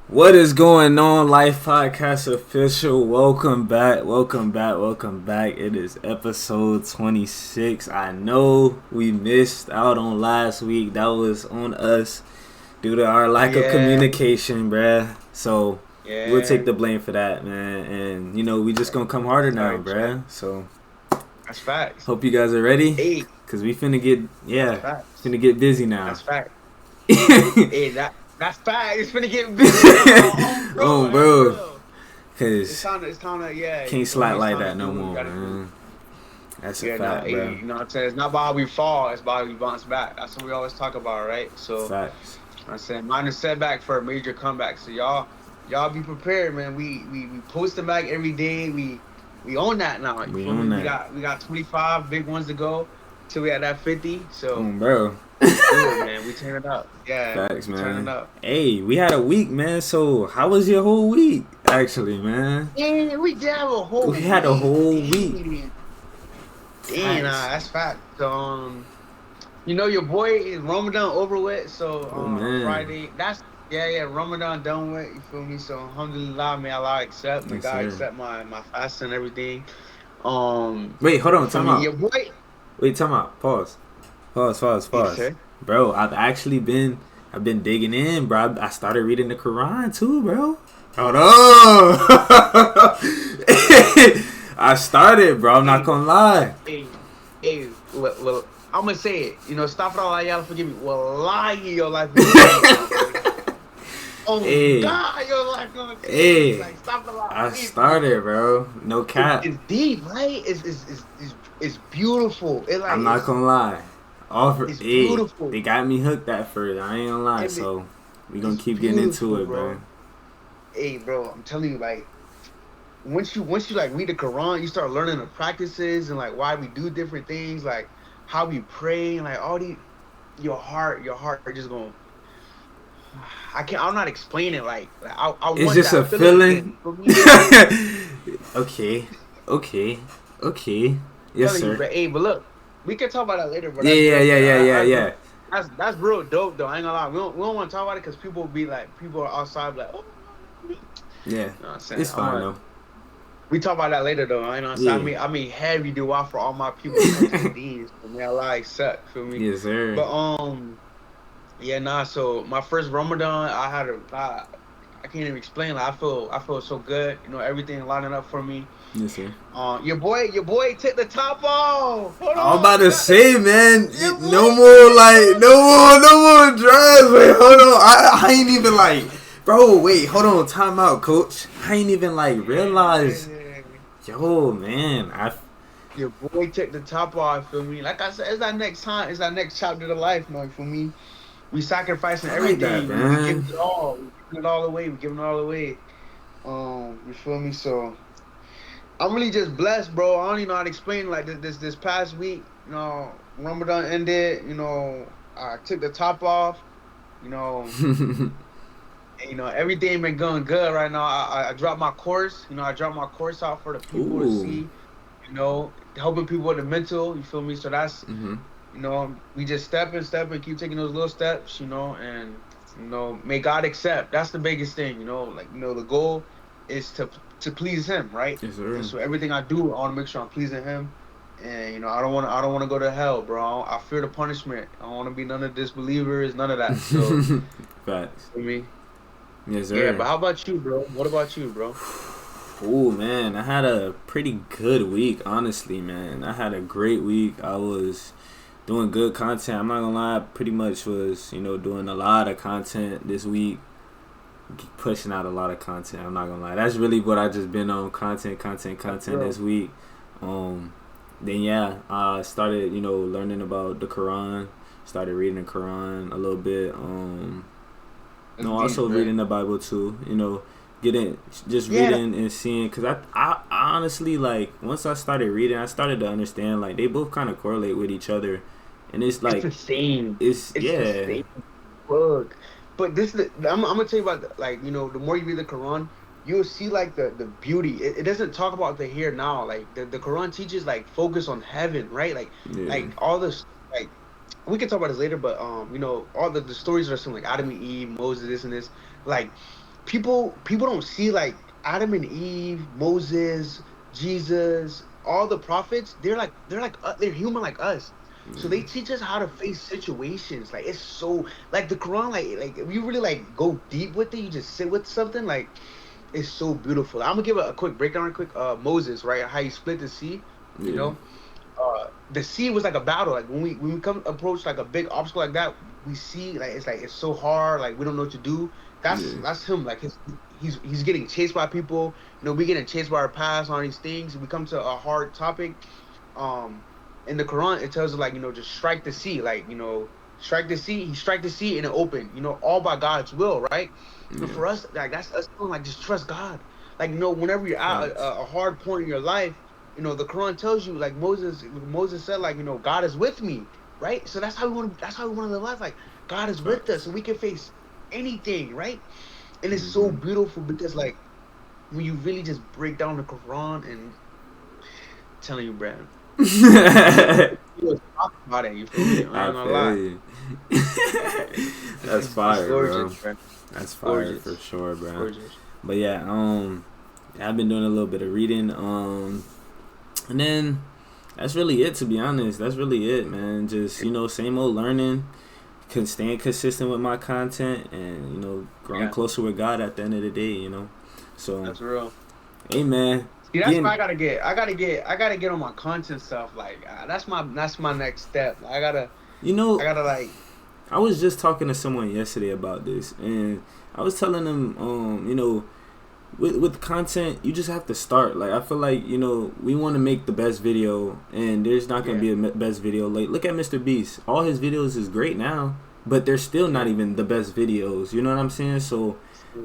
What is going on, Life Podcast official? Welcome back, welcome back, welcome back. It is episode 26. I know we missed out on last week. That was on us due to our lack of Yeah, communication, bruh. So we'll take yeah, the blame for that, man. And we just gonna come harder now, sorry, Trey. bruh. So That's facts. hope you guys are ready, Hey, cause we finna get that's it's facts. finna get busy now. That's fact. Hey, that's fact. It's finna get busy now. Bro, Oh, that's bro, real. It's cause time to, it's time to, yeah. You can't feel me? slack It's like time to that no do what we more, gotta do. man. That's a Yeah, nah. fact, Hey, bro. you know what I'm saying? It's not about how we fall. It's about how we bounce back. That's what we always talk about, right? So Facts. I'm saying, minor setback for a major comeback. So y'all be prepared, man. We posting back every day. We own that now. You We feel me? on We that. got we got 25 big ones to go till we at that 50. So. Bro. Let's do it, man. We turn it up. Yeah, Facts, we turn it man. up. Hey, we had a week, man. So how was your whole week? Actually, man, Yeah, we did have a we whole had a week. whole week. Dang, Facts. that's fact. So, your boy is Ramadan over with. So, Oh man. Friday. Yeah. Ramadan done with. You feel me? So, alhamdulillah, may Allah accept. May Yes, God sir. accept my fast and everything. Wait, hold You on. feel Time me? out. Your boy. Wait, time out. Pause. Pause. Pause. He Pause. said. Bro, I've been digging in, bro. I started reading the Quran too, bro. Hold on. I started, bro. I'm not Hey, gonna lie. well, I'm gonna say it. Stop it all, y'all. Forgive me. Wallahi, your life is gonna change, my boy. Oh Hey, God, your life gonna change. hey. Like, stop the lie, I please forgive me. started, bro. No cap. It's deep, right? It's beautiful. It like I'm not gonna lie. Offer, it's hey, beautiful. they got me hooked at first. I ain't gonna lie. And So we gonna it's keep getting into beautiful, it, bro. bro. Hey, bro, I'm telling you, like once you like read the Quran, you start learning the practices and like why we do different things, like how we pray and like all these your heart just going. I'm not explaining. I It's want just a that feeling again. feeling. You feel me? Okay, okay, okay. Yes, Telling you, sir. but hey, but look, we can talk about that later, bro. Yeah, That's yeah, real. yeah, yeah, yeah, That's yeah. that's real dope, though. I ain't gonna lie. We don't want to talk about it because people are outside like, oh, you Yeah, know what I'm saying? it's fine though. We talk about that later, though. I know. So Yeah. I mean, heavy dua for all my people to come to the deans. For me, Allah accept. Feel me? Yes, sir. But yeah, nah. So my first Ramadan, I can't even explain. Like I feel so good. Everything lining up for me. Yes, sir. Your boy took the top off. Hold I'm on, about you to got the say, man, your boy no took more the like, top off. no more drives. Wait, hold on. I ain't even like, bro. Wait, hold on. Time out, coach. I ain't even like realize. Yeah. Yo, man, Your boy took the top off. Feel me? Like I said, it's that next time. It's that next chapter of life, man. For me, we sacrificing I like that, everything. We giving man. it all. We giving it all away. We giving it all away. You feel me? So I'm really just blessed, bro. I don't even know how to explain. Like this past week, Ramadan ended. I took the top off. You know, and, everything been going good right now. I dropped my course. I dropped my course out for the people to Ooh. see. Helping people with the mental. You feel me? So that's Mhm. we just step and keep taking those little steps. And may God accept. That's the biggest thing. The goal is to please Him, right? Yes, And sir. so everything I do, I want to make sure I'm pleasing Him. And I don't want to go to hell, bro. I fear the punishment. I don't want to be none of the disbelievers, none of that. So Facts. for me. Yes, Yeah, sir. but how about you, bro? What about you, bro? Ooh, man, I had a pretty good week, honestly, man. I had a great week. I was doing good content. I'm not gonna lie, I pretty much was, doing a lot of content this week, pushing out a lot of content. I'm not gonna lie. That's really what I just been on, content, content, That's content this real. week. Um, then yeah, I started, learning about the Quran. Started reading the Quran a little bit. That's No, deep, also right? reading the Bible too. Getting just Yeah, reading and seeing. Cause I honestly like once I started reading, I started to understand like they both kind of correlate with each other, and it's it's like the same. it's It's the yeah same book. But I'm gonna tell you about the more you read the Quran, you'll see like the beauty. It doesn't talk about the here now. Like the Quran teaches like focus on heaven, right? yeah Like all this like we can talk about this later, but all the stories are some like Adam and Eve, Moses, this and this. Like people don't see like Adam and Eve, Moses, Jesus, all the prophets. They're human like us. So they teach us how to face situations. Like it's so like the Quran. Like if you really like go deep with it, you just sit with something. Like it's so beautiful. I'm gonna give a quick breakdown, real quick. Moses, right? How he split the sea. You Yeah. know, the sea was like a battle. Like when we come approach like a big obstacle like that, we see like it's so hard. Like we don't know what to do. Yeah. That's him. Like he's getting chased by people. You know, we getting chased by our past on these things. We come to a hard topic. Um, in the Quran, it tells us like just strike the sea. Like strike the sea. He strike the sea and it open. All by God's will, right? So Yeah. for us, like that's us feeling like just trust God. Like whenever you're at Facts. a hard point in your life, the Quran tells you like Moses said like God is with me, right? So that's how we want to live life. Like God is with us, Facts. so we can face anything, right? And it's so Mm-hmm. beautiful because like when you really just break down the Quran and telling you, Brad, you was talking about it. You feel me? I I ain't gonna feel lie. you. That's It's fire, gorgeous, bro. bro. That's fire for Gorgeous. sure, It's bro. gorgeous. But yeah, I've been doing a little bit of reading, and then that's really it. To be honest, that's really it, man. Just same old learning, staying consistent with my content, and growing Yeah, closer with God at the end of the day. So that's real. hey, man, See, that's what getting I gotta get. I gotta get on my content stuff. Like that's my next step. you I know gotta like I was just talking to someone yesterday about this, and I was telling them, with content, you just have to start. Like I feel like we want to make the best video, and there's not gonna yeah be a best video. Like look at Mr. Beast, all his videos is great now, but they're still not yeah. even the best videos. You know what I'm saying? So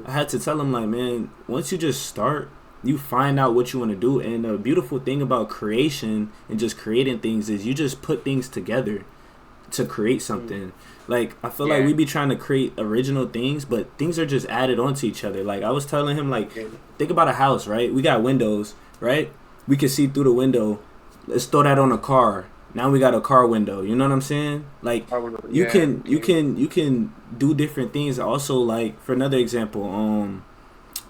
I had to tell him like, man, once you just start, you find out what you want to do, and the beautiful thing about creation and just creating things is you just put things together to create Mm. something. Like I feel like Yeah. we be trying to create original things, but things are just added onto each other. Like I was telling him, like Yeah. think about a house, right? We got windows, right? We can see through the window. Let's throw that on a car. Now we got a car window. You know what I'm saying? Like you Yeah. can you Okay. can you can do different things. Also, like for another example,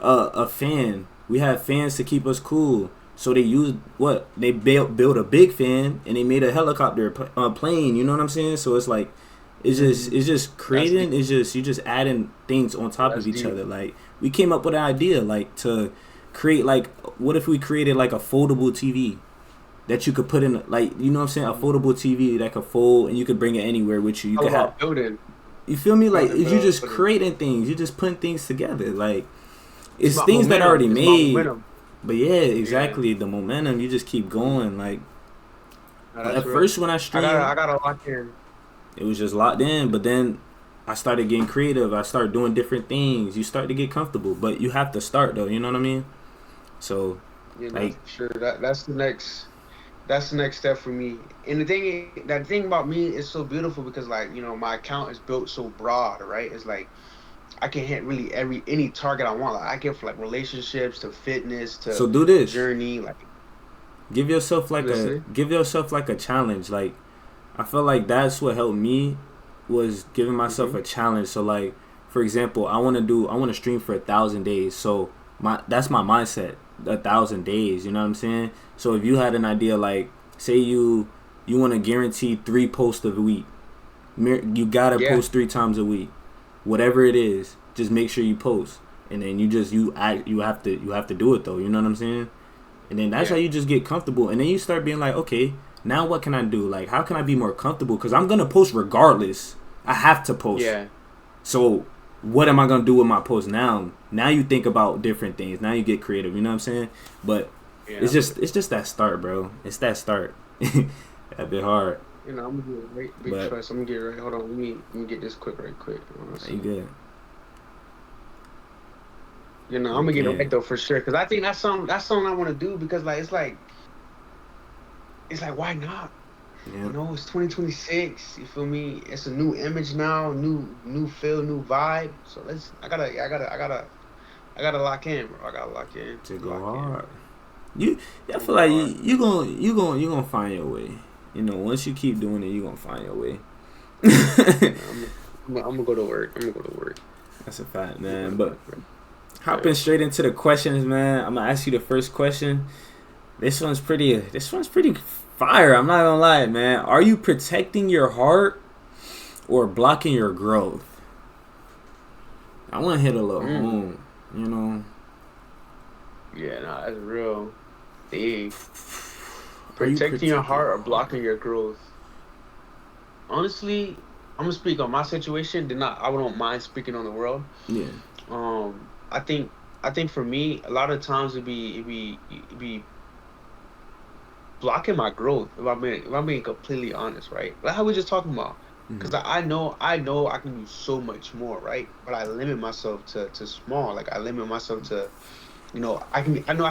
a fan. We have fans to keep us cool. So they used what they built a big fan and they made a helicopter plane. You know what I'm saying? So it's like Hmm. it's just That's creating. deep. It's just you just adding things on top of That's each deep. other. Like we came up with an idea like to create like what if we created like a foldable TV that you could put in like what I'm saying, a Mhm. foldable TV that could fold and you could bring it anywhere with you. You All could have about building, you feel me like building, you just building. creating things. You just putting things together like. It's It's about things that are already momentum. It's about made, momentum. but yeah, Yeah. exactly. The momentum, you just keep Mhm. going. Like No, at that's real. first when I I gotta streamed, I gotta lock in. it was just locked in, but then I started getting creative. I started doing different things. You start to get comfortable, but you have to start though. You know what I mean? So like, For sure. That's the next step for me. And the thing about me is so beautiful because like, my account is built so broad, right? It's like I can hit really any target I want. Like I get from like relationships to fitness so to do this. journey. Like you listening? Give yourself like a challenge. Like I feel like that's what helped me was giving myself Mm-hmm. a challenge. So like for example, I want to stream for 1,000 days. So that's my mindset. 1,000 days. You know what I'm saying? So if you had an idea like say you want to guarantee 3 posts a week, you gotta Yeah. post 3 times a week. Whatever it is, just make sure you post, and then you have to do it though. You know what I'm saying? And then that's how Yeah. you just get comfortable. And then you start being like, okay, now what can I do? Like, how can I be more comfortable? Because I'm going to post regardless. I have to post. Yeah. So, what am I going to do with my post now? Now you think about different things. Now you get creative. You know what I'm saying? But Yeah. it's just that start, bro. It's that start. That bit hard. I'm gonna get it right. Big But, trust. I'm gonna get it right. Hold on. Let me get this quick, right quick. Hold on a you second. good. I'm gonna get it Okay. right though for sure. Cause I think that's something I want to do because like it's like why not? Yeah. It's 2026. You feel me? It's a new image now, new feel, new vibe. So I gotta lock in, bro. I gotta lock in, To go lock in. hard. You, I I'm feel go like hard. you gonna find your way. Once you keep doing it, you gonna find your way. I'm gonna go to work. I'm gonna go to work. That's a fact, I'm gonna go man. to But work, bro. Hopping straight into the questions, man. I'm gonna ask you the first question. This one's pretty fire. I'm not gonna lie, man. Are you protecting your heart or blocking your growth? I want to hit a little home. You know. Yeah, nah, that's real. Dang. Are you Protecting your protecting heart your or heart? blocking your growth. Honestly, I'm gonna speak on my situation. I don't mind speaking on the world. Yeah. I think for me, a lot of times it'd be blocking my growth. If I'm being completely honest, right? Like how we just talking about. Because Mm-hmm. I know I can do so much more, right? But I limit myself to small. Like I limit myself to, I know I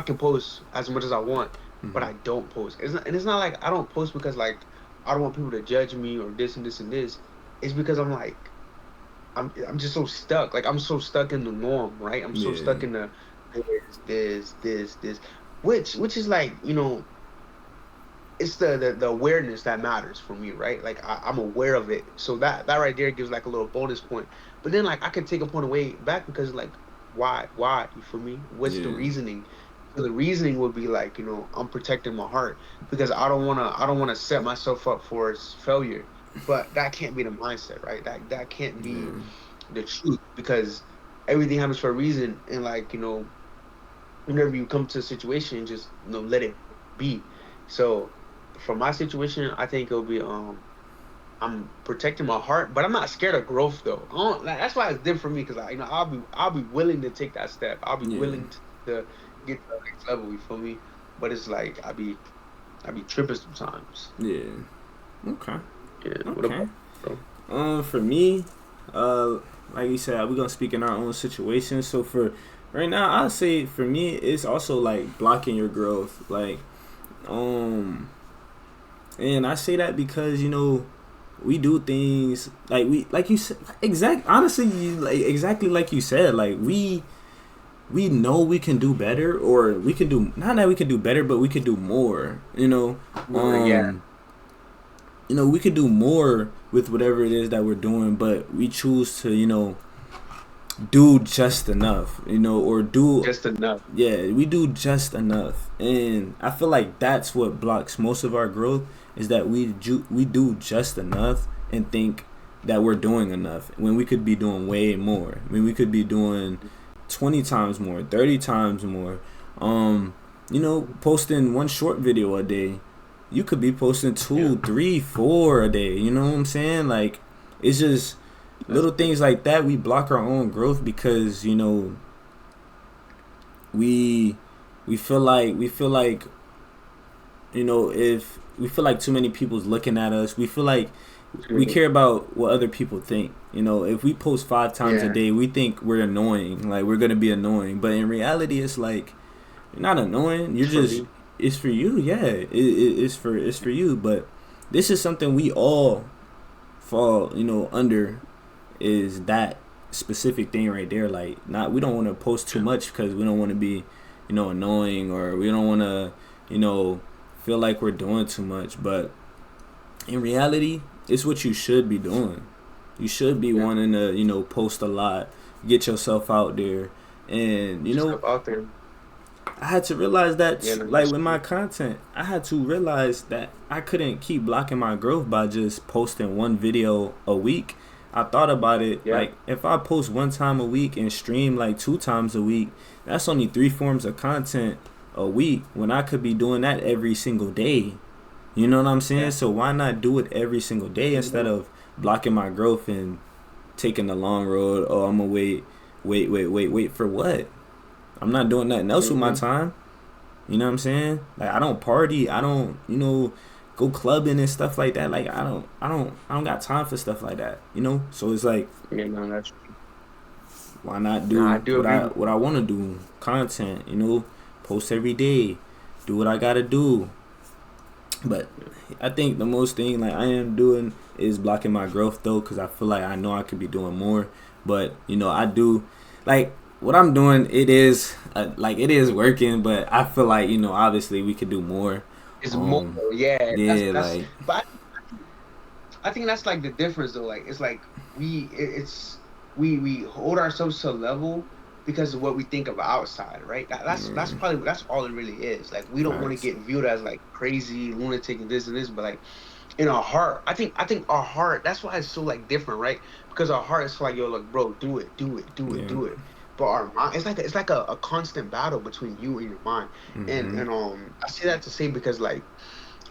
can post as much as I want, but Mm-hmm. I don't post. And it's not like I don't post because like I don't want people to judge me or this and this and this. It's because I'm like I'm just so stuck. Like I'm so stuck in the norm, right? I'm so Yeah. stuck in the this, which is like it's the awareness that matters for me, right? Like I'm aware of it, so that right there gives like a little bonus point. But then like I could take a point away back because like why you feel me? What's the Yeah. reasoning? So the reasoning would be like I'm protecting my heart because I don't wanna set myself up for failure. But that can't be the mindset, right? That can't be Yeah. the truth because everything happens for a reason, and like whenever you come to a situation, just let it be. So for my situation, I think it'll be I'm protecting my heart, but I'm not scared of growth though. Like, that's why it's different for me because I'll be willing to take that step. I'll be Yeah. willing to get to the next level. You feel me? But it's like I be tripping sometimes. Yeah. Okay. Yeah. What Okay. about you, bro? For me, uh, like you said, we're gonna speak in our own situation. So for right now, I'll say for me, it's also like blocking your growth. Um, and I say that because we do things like you said, honestly, exactly like you said, like we know we can do better, or we can do, not that we can do better, but we could do more. Or, yeah. Um, we could do more with whatever it is that we're doing, but we choose to, do just enough, or do, Just enough. yeah, we do just enough. And I feel like that's what blocks most of our growth, is that we do just enough and think that we're doing enough when we could be doing way more. I mean, we could be doing 20 times more, 30 times more. Posting one short video a day, you could be posting Yeah. two, three, four a day. You know what I'm saying? Like, it's just That's little things like that. We block our own growth because we we feel like if we feel like too many people's looking at us, we feel like we true. care about what other people think. If we post 5 times a Yeah. day, we think we're annoying, like we're gonna be annoying. But in reality, it's like you're not annoying. You're It's for just, me. it's for you. Yeah, it's for you. But this is something we all fall under, is that specific thing right there. Like, not, we don't want to post too Yeah. much because we don't want to be annoying, or we don't want to feel like we're doing too much. But in reality, it's what you should be doing. You should be Yeah. wanting to post a lot, get yourself out there. And Just stuff out there. I had to realize Yeah, that, no, like that's with my true. content, I had to realize that I couldn't keep blocking my growth by just posting one video a week. I thought about it, Yeah. like, if I post one time a week and stream like 2 times a week, that's only 3 forms of content a week, when I could be doing that every single day. You know what I'm saying? Yeah. So why not do it every single day instead Mhm. of blocking my growth and taking the long road? Oh, I'm gonna wait for what? I'm not doing nothing else with my Mhm. time. You know what I'm saying? Like, I don't party. I don't, go clubbing and stuff like that. Like, I don't got time for stuff like that. So it's like, Yeah, no, that's true. why not No, I do do what agree I with what you. I want to do? Content. Post every day. Do what I gotta do. But Yeah. I think the most thing, like, I am doing is blocking my growth though, because I feel like I know I could be doing more. But I do, like, what I'm doing. It is like, it is working, but I feel like obviously we could do more. It's more, Um, yeah. That's yeah, that's. like, But I think that's like the difference though. Like it's like we hold ourselves to a level because of what we think of outside, right? That's Yeah, probably that's all it really is. Like we don't want to facts. get viewed as like crazy lunatic and this, but like in our heart, I think our heart. That's why it's so like different, right? Because our heart is like, yo, look, bro, do it, do it, do it, Yeah. do it. But our mind, it's like a constant battle between you and your mind. And Mhm. and I say that to say because like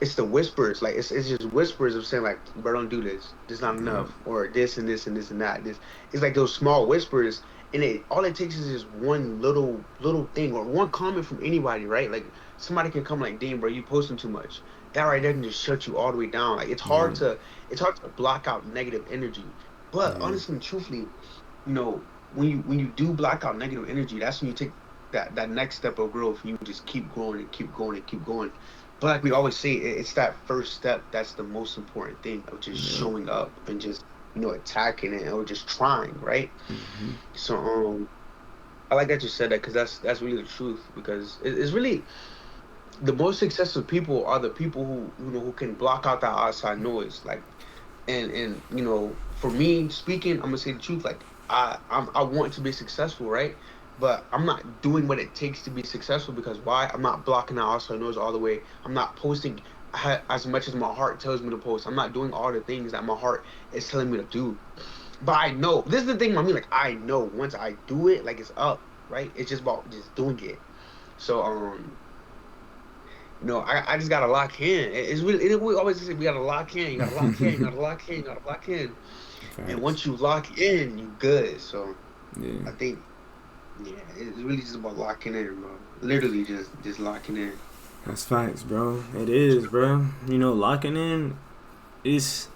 it's the whispers, like it's just whispers of saying like, bro, don't do this. This is not Yeah. enough, or this and this and this and that. This it's like those small whispers, and it all it takes is just one little thing or one comment from anybody, right? Like somebody can come like, damn, bro, you posting too much. That right there can just shut you all the way down. Like Yeah. it's hard to block out negative energy. But Yeah. honestly and truthfully, when you do block out negative energy, that's when you take that next step of growth. You just keep growing and keep going and keep going. But like we always say, it's that first step that's the most important thing of just Yeah. showing up and just attacking it or just trying, right? Mhm. So I like that you said that because that's really the truth because it's really the most successful people are the people who can block out that outside noise. Like and for me speaking, I'm gonna say the truth. Like I want to be successful, right? But I'm not doing what it takes to be successful because why? I'm not blocking out outside noise all the way. I'm not posting as much as my heart tells me to post. I'm not doing all the things that my heart is telling me to do. But I know this is the thing. I mean, like I know once I do it, like it's up, right? It's just about just doing it. So I just gotta lock in. It's really we always say we gotta lock in. You gotta lock in. You gotta lock in. You gotta lock in. And Facts. once you lock in, you good. So Yeah. I think yeah, it's really just about locking in, bro. Literally just locking in. That's facts, bro. It is, bro. Locking in is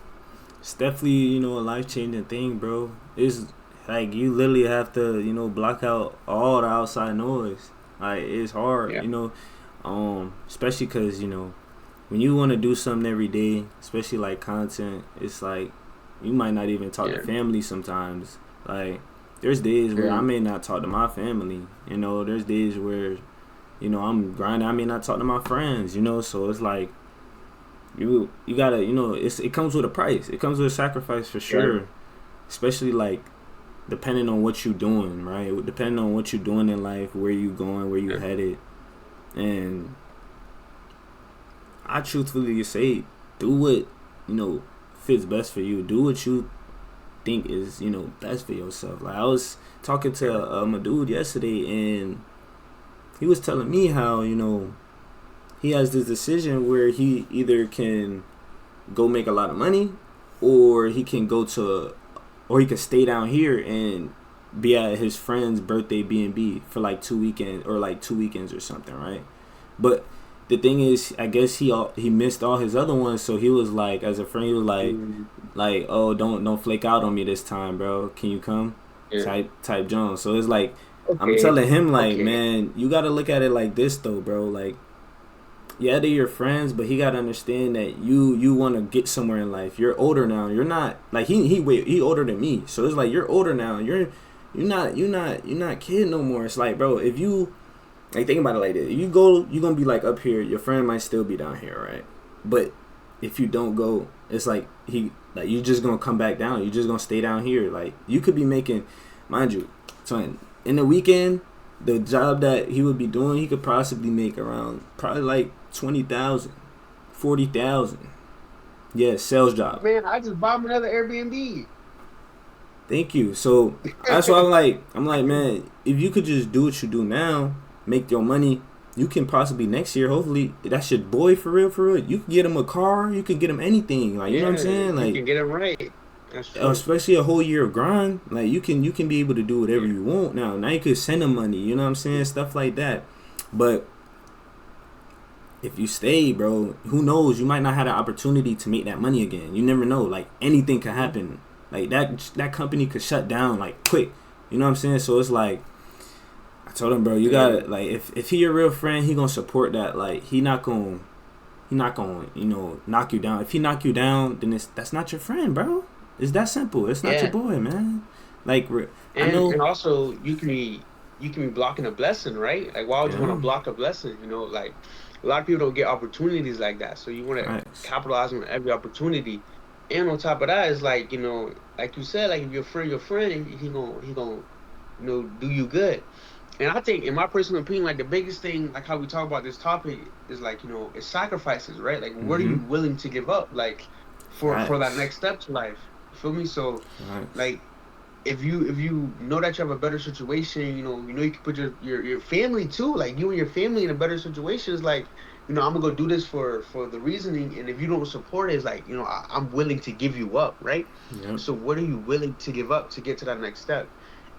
it's definitely, a life changing thing, bro. It's like you literally have to, block out all the outside noise. Like it's hard, Yeah, especially because when you want to do something every day, especially like content, it's like you might not even talk to yeah. family sometimes. Like there's days where I Mm, may not talk to my family. There's days where I'm grinding. I may not talk to my friends. So it's like you gotta it comes with a price. It comes with a sacrifice for yeah. sure. Especially like depending on what you're doing, right? Depending on what you're doing in life, where you going, where you Yeah. headed, and I truthfully say, do what fits best for you. Do what you think is best for yourself. Like I was talking to my dude yesterday, and he was telling me how he has this decision where he either can go make a lot of money, or he can go to, or he can stay down here and be at his friend's birthday B&B for like 2 weekends or like 2 weekends or something, right? But the thing is, I guess he missed all his other ones, so he was like, as a friend, he was Mm, like, oh, don't flake out on me this time, bro. Can you come? yeah. Type Jones. So it's like I'm Okay. telling him like, Okay. man, you gotta look at it like this though, bro. Like yeah, they're your friends, but he gotta understand that you want to get somewhere in life. You're older now. You're not like he older than me. So it's like you're older now. You're not kid no more. It's like, bro, if you like think about it like this, if you go, you're gonna be like up here. Your friend might still be down here, right? But if you don't go, it's like you just gonna come back down. You just gonna stay down here. Like you could be making, mind you, so in the weekend, the job that he would be doing, he could possibly make around probably like 20,000, 40,000. Yeah, sales job. Man, I just bought another Airbnb. Thank you. So that's why I'm like, man, if you could just do what you do now, make your money, you can possibly next year, hopefully, that's your boy for real, for real. You can get him a car, you can get him anything. Like, you know what I'm Yeah, saying? you Like, can get it right. That's true. especially a whole year of grind, like you can be able to do whatever Yeah. you want now. Now you could send him money, you know what I'm saying? Stuff like that. But if you stay, bro, who knows? You might not have the opportunity to make that money again. You never know. Like anything could happen. Like that company could shut down like quick. You know what I'm saying? So it's like I told him, bro, you Yeah. gotta like if he your real friend, he gonna support that. Like he not gonna knock you down. If he knock you down, then that's not your friend, bro. It's that simple. It's not your Yeah. boy, man. Like I And know. also you can be blocking a blessing, right? Like why would you want to Yeah. block a blessing? Like a lot of people don't get opportunities like that. So you want to Facts. capitalize on every opportunity. And on top of that, it's like, like you said, like if your friend, he gonna do you good. And I think, in my personal opinion, like the biggest thing, like how we talk about this topic, is like it's sacrifices, right? Like, what are Mm-hmm. you willing to give up, like for that Facts. next step to life? You feel me? So, Facts. like, if you know that you have a better situation, you can put your family too, like you and your family in a better situation. Is like, I'm gonna go do this for the reasoning, and if you don't support it, it's like, I'm willing to give you up, right? Yep. So what are you willing to give up to get to that next step?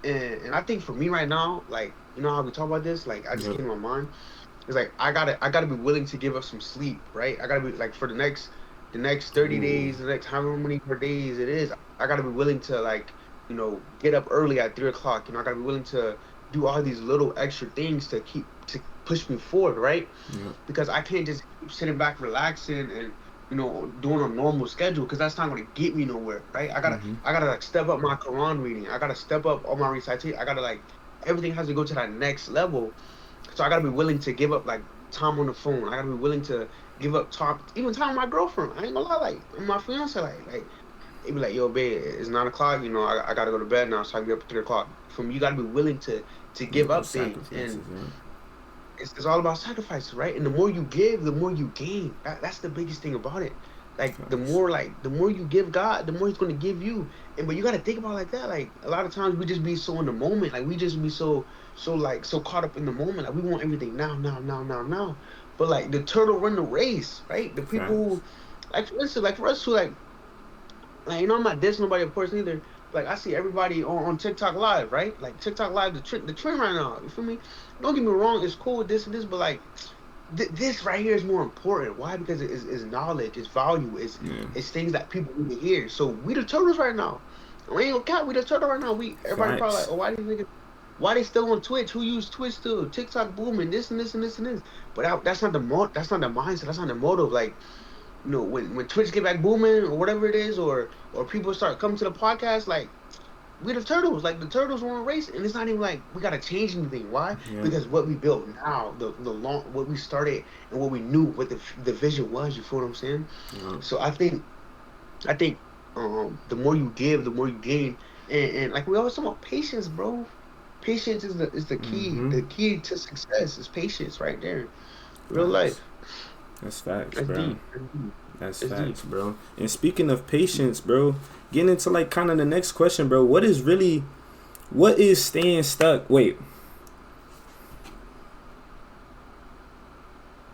And I think for me right now, like, how we talk about this, like, I just Yep. came to my mind. It's like, I gotta be willing to give up some sleep, right? I gotta be like, for the next 30 Ooh. days, the next however many more days it is, I gotta be willing to, like, get up early at 3 o'clock. I gotta be willing to do all these little extra things to push me forward, right? Yep. Because I can't just keep sitting back relaxing and doing a normal schedule, because that's not going to get me nowhere, right? I gotta Mm-hmm. I gotta like step up my Quran reading. I gotta step up all my recitation. I gotta, like, everything has to go to that next level. So I gotta be willing to give up, like, time on the phone. I gotta be willing to give up time, even time with my girlfriend. I ain't gonna lie, like, my fiance, like it be like, yo, babe, it's 9 o'clock. I gotta go to bed now, so I can get up at 3 o'clock. From You gotta be willing to Make give those up things, and sacrifices. Yep. it's all about sacrifices, right? And the more you give, the more you gain. That's the biggest thing about it. Like, Facts. the more you give God, the more He's gonna give you. And but you gotta think about it like that. Like, a lot of times we just be so in the moment. Like, we just be so caught up in the moment. Like, we want everything now, now, now, now, now. But, like, the turtle run the race, right? The people Facts. who, like, for instance, like for us who, like, I'm not dissing nobody, of course, either. Like, I see everybody on TikTok Live, right? Like, TikTok Live, the trend right now. You feel me? Don't get me wrong, it's cool with this and this, but, like, this right here is more important. Why? Because it's knowledge, it's value, it's Yeah. it's things that people need to hear. So we the turtles right now. We ain't gonna count. We the turtle right now. Everybody probably like, Facts. oh, why these niggas? Why they still on Twitch? Who use Twitch still? TikTok booming. This and this and this and this. But that's not that's not the mindset. That's not the motive. Like, when Twitch get back booming or whatever it is, or people start coming to the podcast, like, we the turtles, like, the turtles want to race, and it's not even like we gotta change anything. Why? Yep. Because what we built now, the long, what we started, and what we knew, what the vision was. You feel what I'm saying? Yep. So I think the more you give, the more you gain, and like we always talk about patience, bro. Patience is the key. Mm-hmm. The key to success is patience, right there. Real Facts. life. That's facts, That's bro. deep. That's deep. That's That's deep. facts, bro. And speaking of patience, bro, getting into like kind of the next question, bro. What is staying stuck? Wait.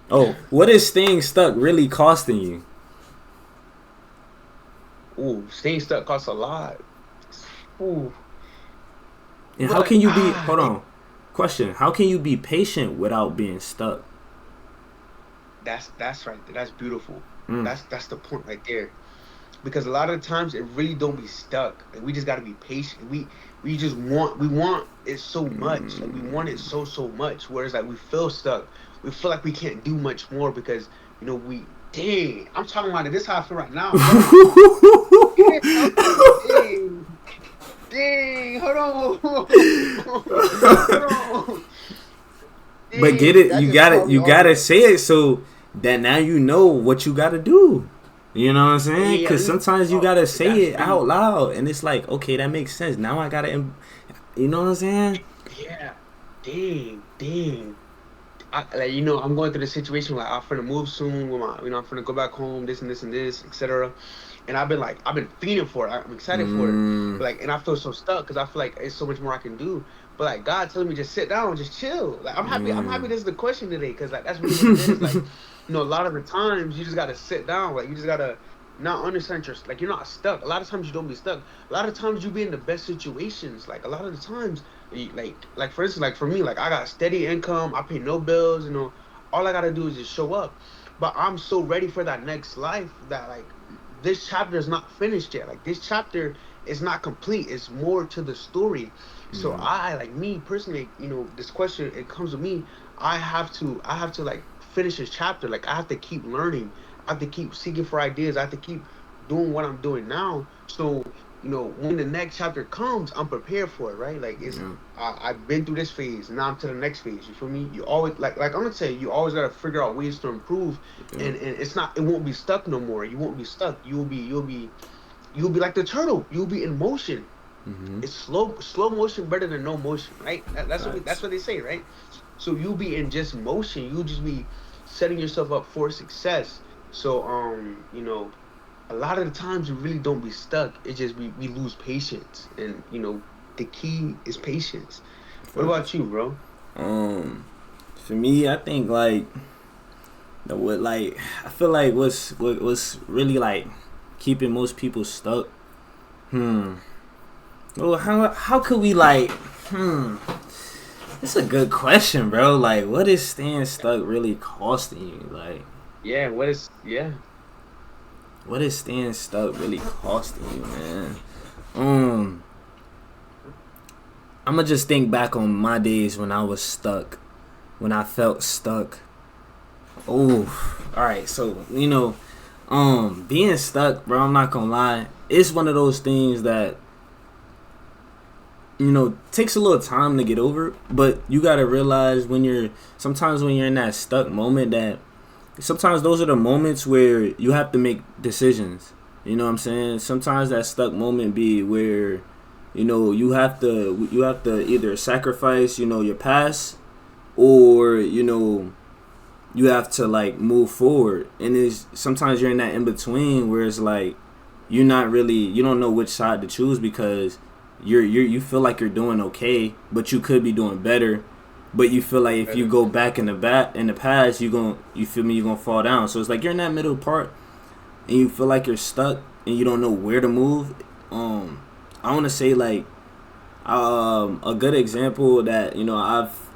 Oh, what is staying stuck really costing you? Ooh, staying stuck costs a lot. Ooh, And how but can you be? Hold on. Question: how can you be patient without being stuck? that's right there. That's beautiful. Mm. That's the point right there. Because a lot of the times it really don't be stuck. Like, we just gotta be patient. We want it so much. Like, we want it so much. Whereas, like, we feel stuck. We feel like we can't do much more because we dang. I'm talking about it. This is how I feel right now, bro. Yeah, dang, dang. Hold on, hold on. But get Dang, it, that you just got it, caught me you off gotta guard. say it so that now you know what you gotta do. You know what I'm Yeah, saying? yeah, yeah. Because sometimes you Oh, gotta say that's it deep. out loud, and it's like, okay, that makes sense. Now I gotta, you know what I'm saying? Yeah. Dang, dang. Like, I'm going through the situation, like, I'm finna move soon with I'm finna go back home, this and this and this, etc. And I've been feeding for it. I'm excited for it. Mm, But, like, and I feel so stuck because I feel like it's so much more I can do. But, like, God telling me just sit down, just chill. Like, I'm happy. I'm mm. happy this is the question today, because, like, that's really what it is. Like, a lot of the times you just gotta sit down. Like, you just gotta not understand like, you're not stuck. A lot of times you don't be stuck. A lot of times you be in the best situations. Like, a lot of the times, like for instance, like for me, like, I got steady income, I pay no bills. All I gotta do is just show up. But I'm so ready for that next life that, like, this chapter is not finished yet. Like, this chapter is not complete. It's more to the story. So Yeah. like me personally, this question, it comes to me. I have to like finish this chapter. Like, I have to keep learning. I have to keep seeking for ideas. I have to keep doing what I'm doing now. So, when the next chapter comes, I'm prepared for it, right? Like, Yeah. I've been through this phase. Now I'm to the next phase. You feel me? You always, like I'm gonna say, you always gotta figure out ways to improve, Yeah. and it won't be stuck no more. You won't be stuck. You'll be like the turtle. You'll be in motion. Mhm. It's slow motion better than no motion, right? That's Facts. what they say, right? So you'll be in just motion. You'll just be setting yourself up for success. So a lot of the times we really don't be stuck. It's just we lose patience, and the key is patience. What about Facts. you, bro? Um, for me, I think like the what like I feel like what's really like keeping most people stuck. Hmm. Well, how could we like? Hmm. It's a good question, bro. Like, what is staying stuck really costing you? Like, Yeah, what is yeah? what is staying stuck really costing you, man? Um, I'ma just think back on my days when I was stuck, when I felt stuck. Oh, all right. So being stuck, bro. I'm not gonna lie. It's one of those things that takes a little time to get over. But you gotta realize sometimes when you're in that stuck moment that sometimes those are the moments where you have to make decisions. You know what I'm saying? Sometimes that stuck moment be where you have to either sacrifice your past or you have to like move forward. And it's sometimes you're in that in between where it's like you don't know which side to choose because you feel like you're doing okay, but you could be doing better. But you feel like if you Better. go back in the past, you feel me, you're gonna fall down. So it's like you're in that middle part and you feel like you're stuck and you don't know where to move. I want to say like a good example that I've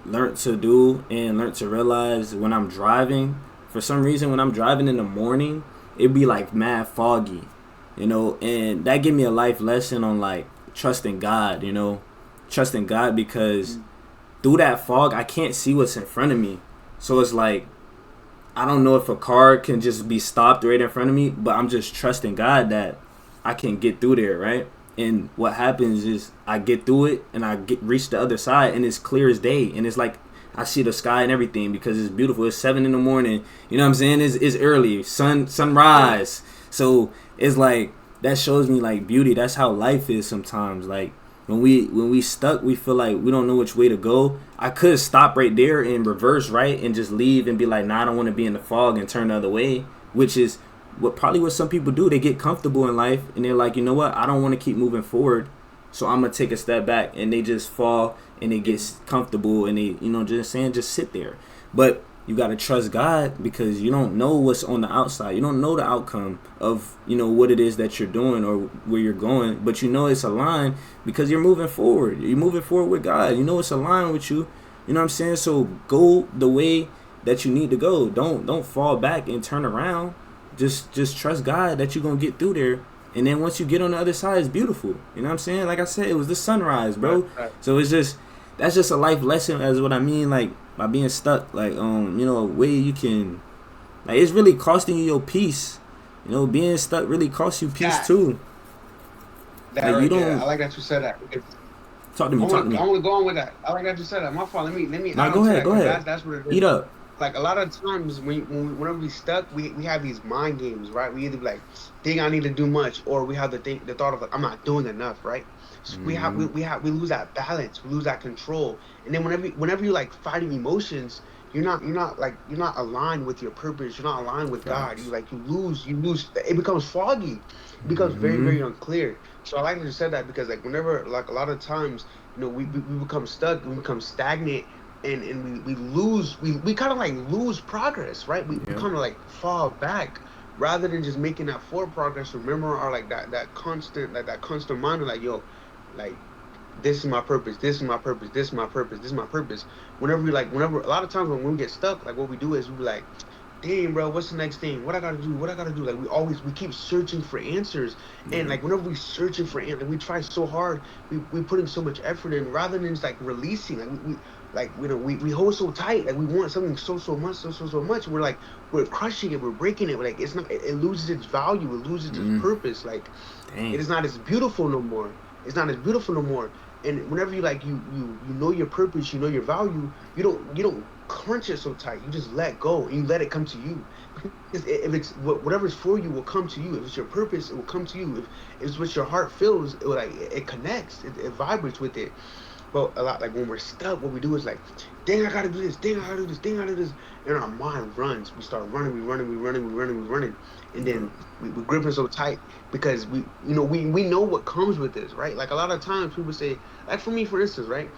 learned to do and learned to realize when I'm driving. For some reason, when I'm driving in the morning, it'd be like mad foggy, and that gave me a life lesson on like trusting God, trusting God because through that fog, I can't see what's in front of me. So it's like I don't know if a car can just be stopped right in front of me, but I'm just trusting God that I can get through there, right? And what happens is I get through it and I reach the other side and it's clear as day and it's like I see the sky and everything because it's beautiful. It's 7 in the morning. You know what I'm saying? It's early, sunrise. So it's like that shows me like beauty. That's how life is sometimes. Like when we stuck, we feel like we don't know which way to go. I could stop right there and reverse right and just leave and be like, nah, I don't want to be in the fog and turn the other way, which is what some people do. They get comfortable in life and they're like, you know what, I don't want to keep moving forward, so I'm gonna take a step back, and they just fall and they get comfortable and they just sit there. But you gotta trust God because you don't know what's on the outside. You don't know the outcome of what it is that you're doing or where you're going, but it's aligned because you're moving forward. You're moving forward with God. It's aligned with you. You know what I'm saying? So go the way that you need to go. Don't fall back and turn around. Just trust God that you're gonna get through there. And then once you get on the other side, it's beautiful. You know what I'm saying? Like I said, it was the sunrise, Right, bro. right. So that's just a life lesson as what I mean, like by being stuck. Like a way you can, like, it's really costing you your peace. Being stuck really costs you peace That too. that Like you right there. I don't like that you said that. talk to me, talk to me. I want to go on with that. I like that you said that. My fault. Let me Nah, add on to that go because ahead. that's what it Eat is. up. Like a lot of times whenever we stuck, we have these mind games, right? We either be like think I need to do much, or we have the thought of like I'm not doing enough, right? So Mm-hmm. we lose that balance, we lose that control, and then whenever you like fighting emotions, you're not aligned with your purpose, you're not aligned with God. Facts. You lose. It becomes foggy, it becomes very Mm-hmm. very unclear. So I like that you said that because like whenever like a lot of times we become stuck, we become stagnant, and we lose we kind of like lose progress, right? We Yep. kind of like fall back rather than just making that forward progress. Remember our like that constant that constant mind of like yo, like this is my purpose, this is my purpose, this is my purpose, this is my purpose. Whenever a lot of times when we get stuck, like what we do is we be like, damn bro, what's the next thing, what I gotta do, what I gotta do. Like we keep searching for answers, and Yep. like whenever we searching for answers, like, we try so hard, we putting so much effort in rather than just like releasing. Like we like we hold so tight, like we want something so much, so much. We're like we're crushing it, we're breaking it. We're like it's not, it loses its value, it loses its Mm. purpose. Like it Dang. is not as beautiful no more. It's not as beautiful no more. And whenever you like you know your purpose, you know your value, you don't crunch it so tight. You just let go and you let it come to you. Because if it's whatever's for you will come to you. If it's your purpose, it will come to you. If it's what your heart feels, it will, like it connects. It vibrates with it. But a lot, like when we're stuck, what we do is like, dang, I gotta do this, dang, I gotta do this, dang, I gotta do this. And our mind runs. We start running, we running. And then we grip it so tight because we know what comes with this, right? Like a lot of times people say, like for me, for instance, right?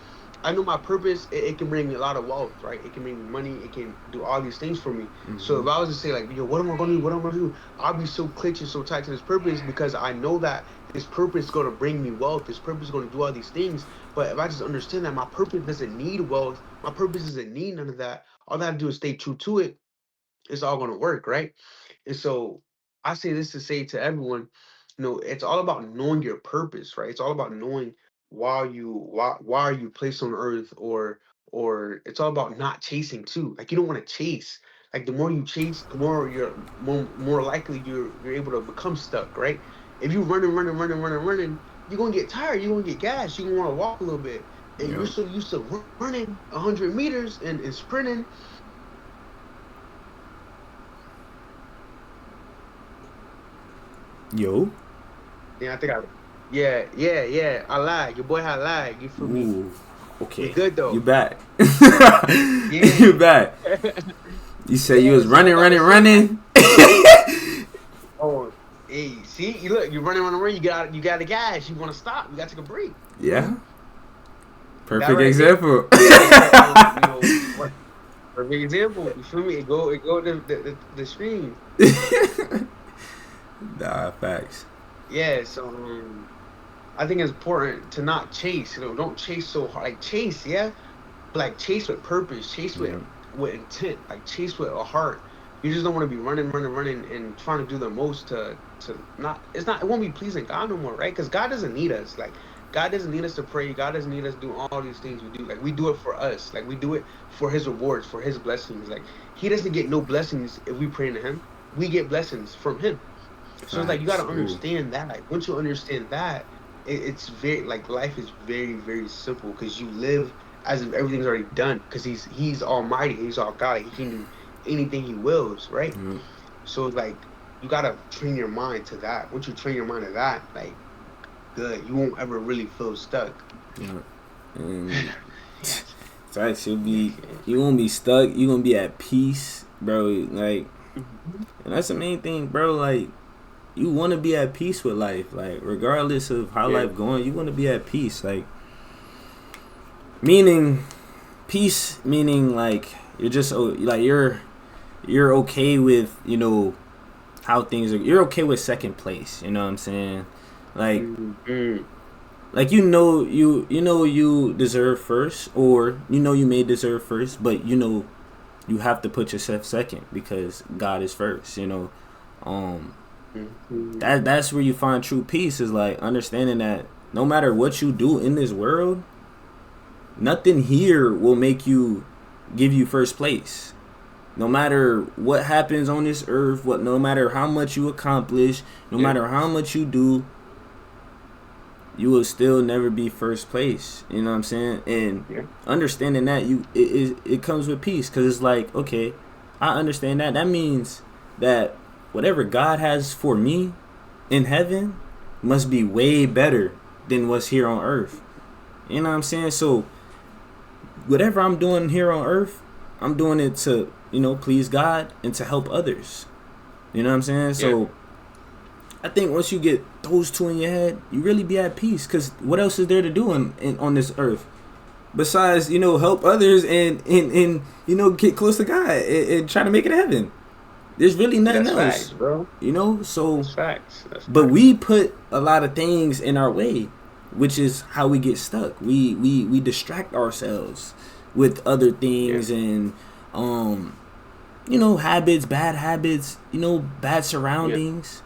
I know my purpose, it can bring me a lot of wealth, right? It can bring me money, it can do all these things for me. Mm-hmm. So if I was to say like, yo, what am I gonna do? What am I gonna do? I'll be so clutched and so tight to this purpose because I know that this purpose is gonna bring me wealth. This purpose is gonna do all these things. But if I just understand that my purpose doesn't need wealth, my purpose doesn't need none of that, all I have to do is stay true to it, it's all gonna work, right? And so I say this to say to everyone, it's all about knowing your purpose, right? It's all about knowing why are you placed on earth, or it's all about not chasing too. Like you don't want to chase. Like the more you chase, the more you're more likely you're able to become stuck, right? If you running, you're gonna get tired, you're gonna get gassed, you're gonna want to walk a little bit. And you're so used to running 100 meters and sprinting. Yo. Yeah, I think yeah. I lied. Your boy had lag. You feel me? Okay. You good though. You back. You back. You said you was running. Oh, hey, see, you're running. You got the gas. You want to stop? You got to take a break. Yeah. Perfect example. Perfect example. You feel me? It go to the screen. Nah, facts. Yeah, so I think it's important to not chase. Don't chase so hard. Like chase, yeah, but like chase with purpose, chase with intent, like chase with a heart. You just don't want to be running, and trying to do the most to not. It won't be pleasing God no more, right? Because God doesn't need us. Like God doesn't need us to pray. God doesn't need us to do all these things we do. Like we do it for us. Like we do it for His rewards, for His blessings. Like He doesn't get no blessings if we pray to Him. We get blessings from Him. So it's like you got to understand that. Like once you understand that, it's very like life is very, very simple because you live as if everything's already done because He's Almighty, He's all God. He can do anything He wills, right? Mm-hmm. So it's like you got to train your mind to that. Once you train your mind to that, like good, you won't ever really feel stuck. Yeah. Facts. You won't be stuck. You gonna be at peace, bro. Like, and that's the main thing, bro. Like. You want to be at peace with life, like regardless of how life going. You want to be at peace, like meaning like you're just like you're okay with how things are. You're okay with second place. You know what I'm saying? Like like you deserve first, or you may deserve first, but you have to put yourself second because God is first. That's where you find true peace, is like understanding that no matter what you do in this world, nothing here will give you first place. No matter what happens on this earth, no matter how much you accomplish, no matter how much you do, you will still never be first place. You know what I'm saying? And understanding that it comes with peace, because it's like, okay, I understand that. That means that whatever God has for me in heaven must be way better than what's here on earth. You know what I'm saying? So whatever I'm doing here on earth, I'm doing it to, please God and to help others. You know what I'm saying? So I think once you get those two in your head, you really be at peace, because what else is there to do on this earth besides, help others and get close to God and try to make it to heaven. There's really nothing else, facts, bro. So. That's facts. But we put a lot of things in our way, which is how we get stuck. We distract ourselves with other things and habits, bad habits, bad surroundings.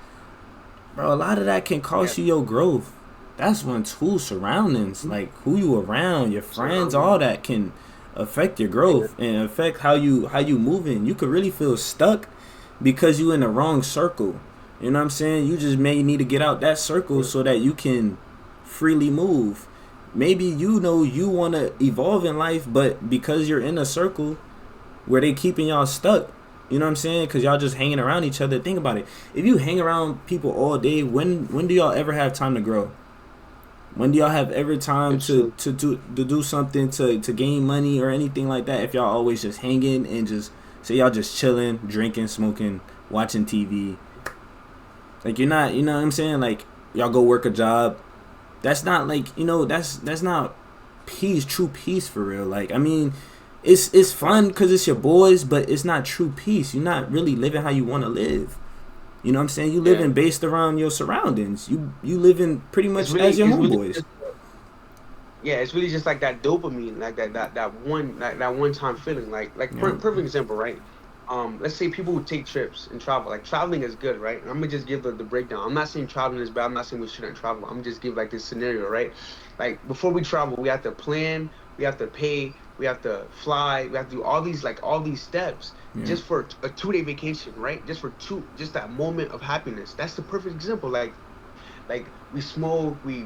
Bro, a lot of that can cost you your growth. That's one too. Surroundings, like who you around, your friends, all that can affect your growth and affect how you moving. You could really feel stuck because you in the wrong circle. You know what I'm saying? You just may need to get out that circle so that you can freely move. Maybe you want to evolve in life, but because you're in a circle, where they keeping y'all stuck. You know what I'm saying? Because y'all just hanging around each other. Think about it. If you hang around people all day, when do y'all ever have time to grow? When do y'all have ever time It's true. to do something to gain money or anything like that? If y'all always just hanging and just say y'all just chilling, drinking, smoking, watching TV. Like you're not, you know what I'm saying? Like y'all go work a job. That's not like, that's not peace, true peace for real. Like I mean, it's fun Facts. because it's your boys, but it's not true peace. You're not really living how you want to live. You know what I'm saying? You Yeah. living based around your surroundings. You living pretty much as your It's really homeboys. just, yeah, it's really just like that dopamine, like that one time feeling. Yeah. Perfect example, right? Let's say people who take trips and travel. Like traveling is good, right? I'm gonna just give the breakdown. I'm not saying traveling is bad. I'm not saying we shouldn't travel. I'm just give like this scenario, right? Like before we travel, we have to plan, we have to pay, we have to fly, we have to do all these steps Yeah. just for a 2 day vacation, right? Just that moment of happiness. That's the perfect example. Like we smoke, we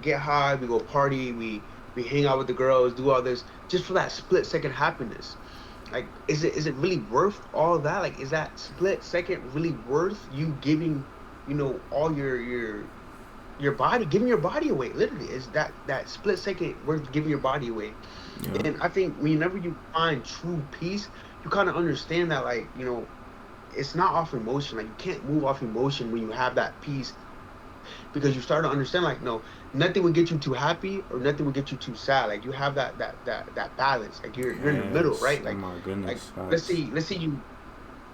get high, we go party, we hang out with the girls, do all this just for that split second happiness. Like, is it really worth all that? Like, is that split second really worth you giving, all your body, giving your body away? Literally, is that split second worth giving your body away? Yeah. And I think whenever you find true peace, you kind of understand that, like, it's not off emotion. Like, you can't move off emotion when you have that peace because you start to understand like no, nothing will get you too happy or nothing will get you too sad. Like you have that balance. Like you're in the middle, Yes. right? Oh my Like goodness. let's Facts. say let's say you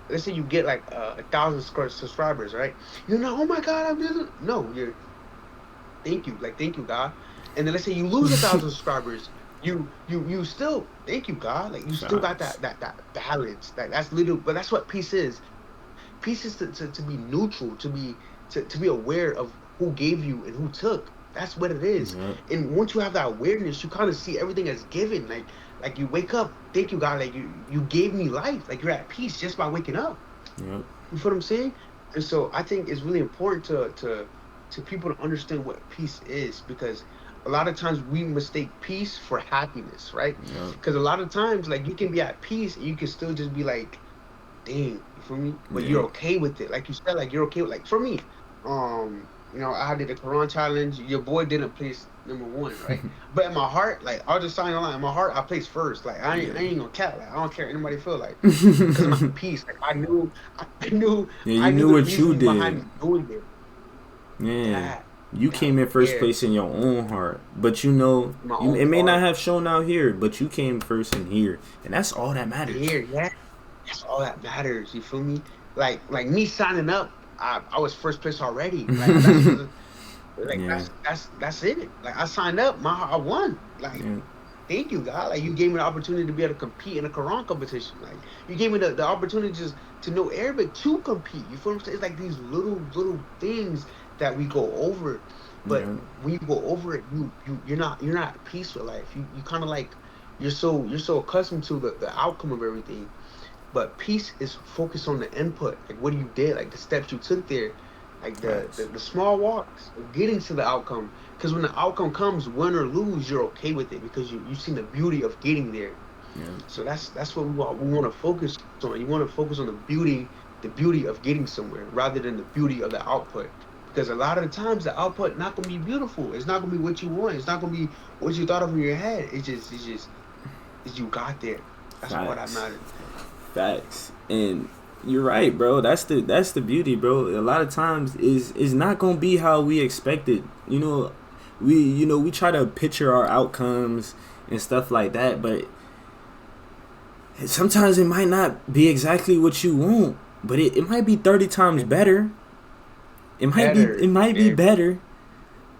let's say you get like 1,000 subscribers, right? You're not, oh my god, I'm just no, you're thank you God. And then let's say you lose 1,000 subscribers, you still thank you God, like you still got Facts. that balance. Like that's little, but that's what peace is. Peace is to be neutral, to be aware of who gave you and who took. That's what it is. Yep. And once you have that awareness, you kind of see everything as given. Like you wake up, thank you God, like you gave me life. Like you're at peace just by waking up. Yep. You feel what I'm saying? And so I think it's really important to people to understand what peace is because a lot of times we mistake peace for happiness, right? Yep. Because a lot of times like you can be at peace and you can still just be like dang, you feel me? But Yeah. you're okay with it. Like you said, like you're okay with like for me, I did the Quran challenge. Your boy didn't place number one, right? But in my heart, like I'll just sign a line. In my heart, I placed first. Like Yeah. I ain't gonna cap. Like I don't care what anybody feel like. Because I'm at peace. Like I knew Yeah, I you knew knew the what you reasoning behind did. me doing it. Yeah. That You that came in first yeah. place in your own heart. But My you own it may not heart. have shown out here, but you came first in here. And that's all that matters. Here, yeah. That's all that matters. You feel me? Like me signing up, I was first place already. Like Yeah. that's it. Like I signed up, I won. Like Yeah. thank you, God. Like you gave me the opportunity to be able to compete in a Quran competition. Like you gave me the opportunity just to know Arabic to compete. You feel what I'm saying? It's like these little things that we go over, but Yeah. when you go over it, you're not at peace with life. You kind of like you're so accustomed to the outcome of everything, but peace is focused on the input, like what you did, like the steps you took there, like Facts. the small walks of getting to the outcome. Because when the outcome comes, win or lose, you're okay with it because you've seen the beauty of getting there. Yeah. So that's what we want to focus on. You want to focus on the beauty of getting somewhere rather than the beauty of the output. Because a lot of the times the output not gonna be beautiful. It's not gonna be what you want. It's not gonna be what you thought of in your head. It's you got there. That's all that Facts. matters. Facts. And you're right, bro. That's the beauty, bro. A lot of times is not gonna be how we expected. We try to picture our outcomes and stuff like that, but sometimes it might not be exactly what you want. But it might be 30 times better. It Better. might be Yeah. better.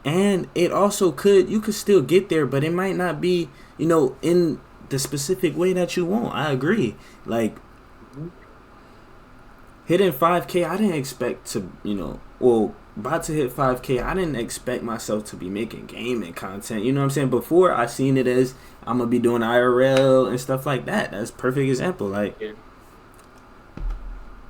And it also you could still get there, but it might not be, in the specific way that you want. I agree. Like Mhm. hitting 5K, I didn't expect to, about to hit 5K, I didn't expect myself to be making gaming content. You know what I'm saying? Before I seen it as I'm gonna be doing IRL and stuff like that. That's a perfect example. Like Yeah.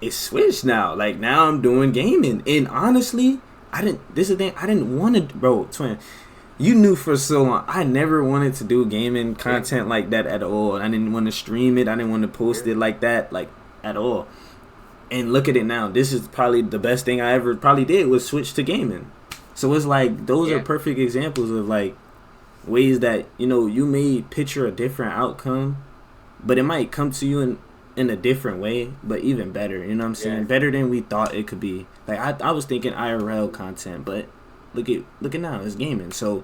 it's switched now. Like now I'm doing gaming, and honestly, I didn't. This is the thing. I didn't want to, bro. Twin. you knew for so long. I never wanted to do gaming content like that at all. I didn't want to stream it. I didn't want to post it like that, like at all. And look at it now. This is probably the best thing I ever probably did was switch to gaming. So it's like those are perfect examples of like ways that, you know, you may picture a different outcome, but it might come to you in a different way, but even better. You know what I'm saying? Better than we thought it could be. Like I was thinking IRL content, but look at now, it's gaming. So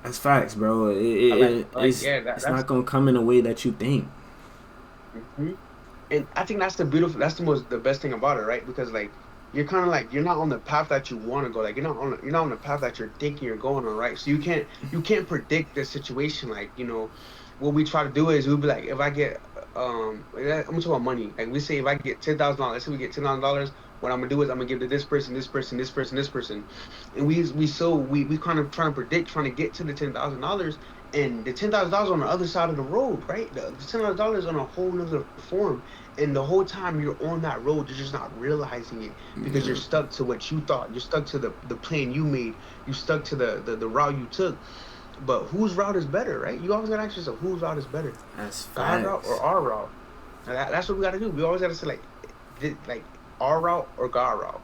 that's facts, bro. It's not gonna come in a way that you think. Mm-hmm. And I think that's the best thing about it, right? Because like you're kind of like you're not on the path that you want to go. Like you're not on the path that you're thinking you're going on, right? So you can't predict the situation. Like, you know, what we try to do is we'll be like, if I get I'm gonna talk about money. Like we say, if I get $10,000, let's say we get $10,000. What I'm gonna do is I'm gonna give to this person, this person, this person, this person, and we kind of trying to get to the $10,000, and the $10,000 on the other side of the road, right? The $10,000 on a whole nother form, and the whole time you're on that road, you're just not realizing it because you're stuck to what you thought. You're stuck to the plan you made. You stuck to the route you took. But whose route is better, right? You always gotta ask yourself, whose route is better? That's facts. God route or our route? That's what we gotta do. We always gotta say like our route or God route.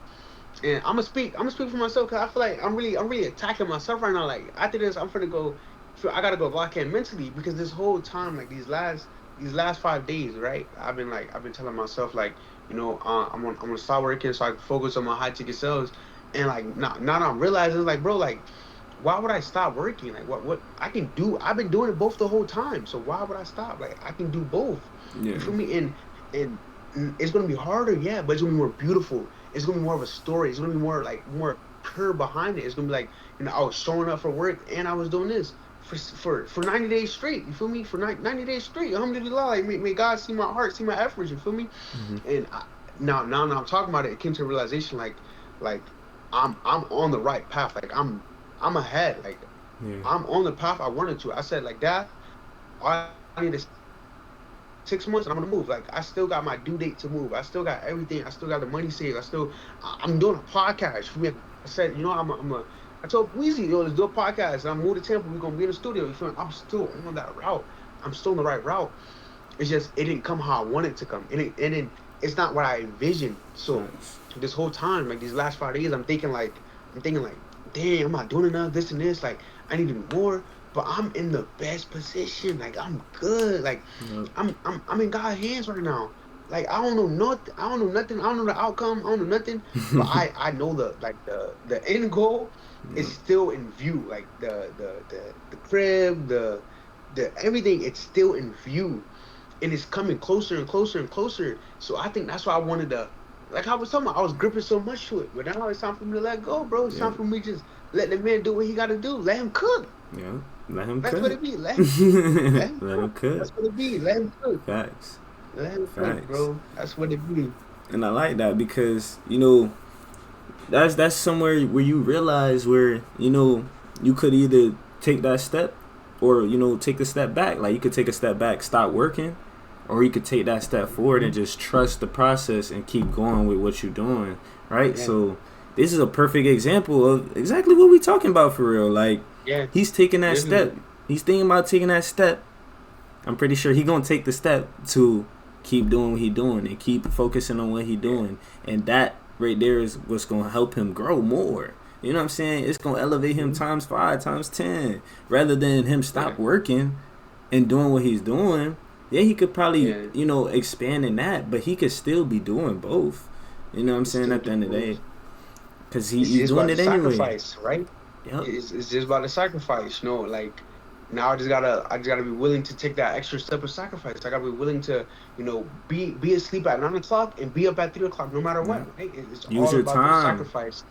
And I'm gonna speak for myself because I feel like I'm really attacking myself right now. Like after this, I gotta go lock in mentally because this whole time, like these last 5 days, right? I've been telling myself like, you know, I'm gonna start working so I can focus on my high ticket sales. And like now I'm realizing like, bro, like, why would I stop working? Like what I can do? I've been doing it both the whole time. So why would I stop? Like I can do both. Yeah. You feel me? And it's gonna be harder, yeah, but it's gonna be more beautiful. It's gonna be more of a story. It's gonna be more pure behind it. It's gonna be like, you know, I was showing up for work and I was doing this for 90 days straight. You feel me? For 90 days straight. Alhamdulillah. Like, may God see my heart, see my efforts. You feel me? Mm-hmm. And now I'm talking about it. It came to a realization like I'm on the right path. Like I'm ahead. Like I'm on the path I wanted to. I said like that. I need to 6 months and I'm gonna move. Like I still got my due date to move. I still got everything. I still got the money saved. I'm doing a podcast. I said, you know, I told Weezy, yo, let's do a podcast. And I'm moving to Tampa. We're gonna be in the studio. You feel me? I'm still on that route. I'm still on the right route. It's just it didn't come how I wanted it to come. It's not what I envisioned. So this whole time, like these last 5 days, I'm thinking like, damn, I'm not doing enough. This and this. Like I need to do more. But I'm in the best position. Like I'm good. Like I'm in God's hands right now. Like I don't know nothing. I don't know the outcome. I don't know nothing. But I know the end goal is still in view. Like the crib, the everything. It's still in view, and it's coming closer and closer and closer. So I think that's why I wanted to. Like I was talking about, I was gripping so much to it. But now it's time for me to let go, bro. It's time for me to just let the man do what he got to do. Let him cook. Yeah. Let him That's cook. what it be. Let him cook. That's what it be. Let him cook. Facts. Let him cook, bro. That's what it be. And I like that because, you know, that's somewhere where you realize where, you know, you could either take that step or, you know, take a step back. Like you could take a step back, stop working, or you could take that step forward and just trust the process and keep going with what you're doing. Right? Yeah. So this is a perfect example of exactly what we're talking about for real. Like, he's taking that step. He's thinking about taking that step. I'm pretty sure he's going to take the step to keep doing what he's doing and keep focusing on what he's doing. And that right there is what's going to help him grow more. You know what I'm saying? It's going to elevate him times 5, times 10. Rather than him stop working and doing what he's doing. Yeah, he could probably, you know, expand in that. But he could still be doing both. You know what I'm saying? At the end of the day. Because he's doing it anyway. Sacrifice, right? Yep. It's just about the sacrifice, you know. Like now, I just gotta be willing to take that extra step of sacrifice. I gotta be willing to, you know, be asleep at 9 o'clock and be up at 3 o'clock, no matter what. Right? It's Use all your about time. The sacrifice.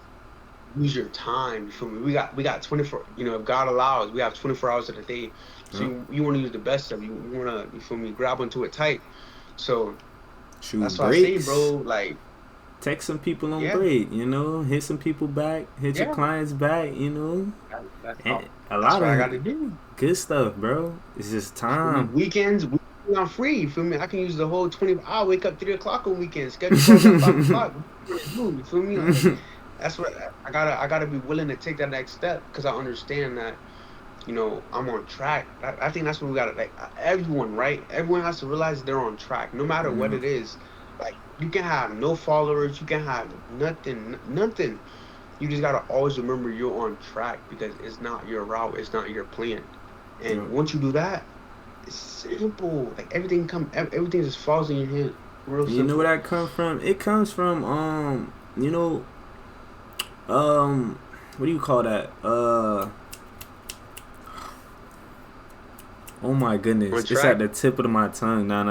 Use your time. You feel me? We got 24. You know, if God allows, we have 24 hours of the day. So you want to use the best of it. You want to, you feel me? Grab onto it tight. So that's what I say, bro. Like. Text some people on break, you know. Hit some people back. Hit your clients back, you know. That's a lot of I got to do. Good stuff, bro. It's just time. Weekends, I'm free. You feel me? I can use the whole 20. I wake up 3 o'clock on weekends. Schedule 5 o'clock. You feel me? Like, that's what I gotta be willing to take that next step because I understand that I'm on track. I think that's what we gotta like everyone, right? Everyone has to realize they're on track, no matter what Yeah. it is. Like you can have no followers, you can have nothing. You just gotta always remember you're on track because it's not your route, it's not your plan. Yeah. And once you do that, it's simple. Like everything just falls in your hand. Real You know where simple. that comes from? It comes from you know, what do you call that? Oh my On goodness, it's at track, the tip of my tongue. Nah.